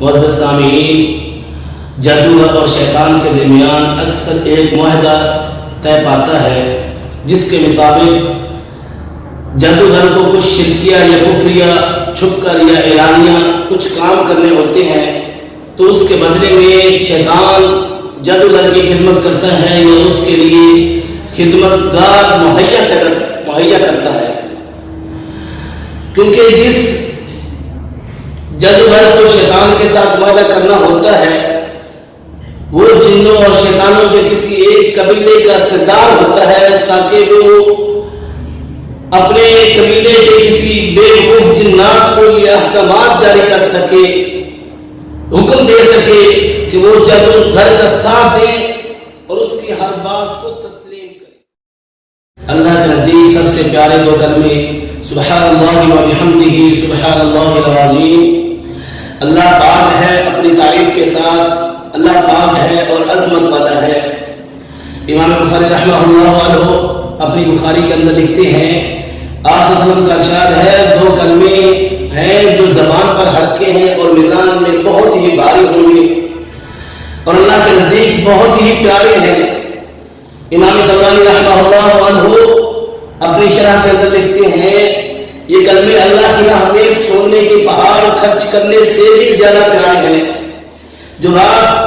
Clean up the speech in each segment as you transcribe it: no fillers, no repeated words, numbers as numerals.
معزز سامعین، جادوگر اور شیطان کے درمیان اکثر ایک معاہدہ طے پاتا ہے جس کے مطابق جادوگر کو کچھ شرکیہ یا کفریہ چھپ کر یا اعلانیہ کچھ کام کرنے ہوتے ہیں، تو اس کے بدلے میں شیطان جادوگر کی خدمت کرتا ہے یا اس کے لیے خدمت گار مہیا کرتا ہے، کیونکہ جس جادوگر کو شیطان کے ساتھ معاہدہ کرنا ہوتا ہے وہ جنوں اور شیطانوں کے کسی ایک قبیلے کا سردار ہوتا ہے، تاکہ وہ اپنے قبیلے کے کسی بیوقوف جنات کو یہ احکامات جاری کر سکے، حکم دے سکے کہ وہ جادوگر کا ساتھ دیں اور اس کی ہر بات کو تسلیم کرے۔ اللہ کے نزدیک سب سے پیارے دو کلمے سبحان اللہ و بحمدہ سبحان اللہ العظیم۔ اللہ پاک ہے، اپنی تعریف کے ساتھ اللہ پاک ہے اور عظمت والا ہے۔ امام بخاری رحمہ اللہ عنہ اپنی بخاری کے اندر لکھتے ہیں، آپ صلی اللہ علیہ وسلم کا ارشاد ہے، دو کلمے ہیں جو زبان پر ہلکے ہیں اور میزان میں بہت ہی بھاری ہوں گے اور اللہ کے نزدیک بہت ہی پیارے ہیں۔ امام طبرانی رحمہ اللہ عنہ اپنی شرح کے اندر لکھتے ہیں، یہ کلمے اللہ کی راہ میں سونے کے پہاڑ خرچ کرنے سے بھی زیادہ پیارے ہیں۔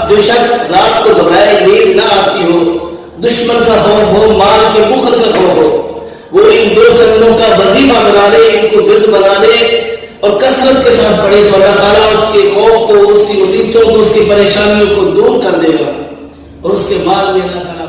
جو شخص رات کو گھبرائے، نیند نہ آتی ہو، دشمن کا خوف ہو، مال کے بخل کا خوف ہو، وہ ان دو کلموں کا وظیفہ بنا لے، ان کو ورد بنا لے اور کثرت کے ساتھ پڑھے تو اللہ تعالیٰ اس کے خوف کو، اس کی مصیبتوں کو، اس کی پریشانیوں کو دور کر دے گا اور اس کے بعد میں اللہ تعالیٰ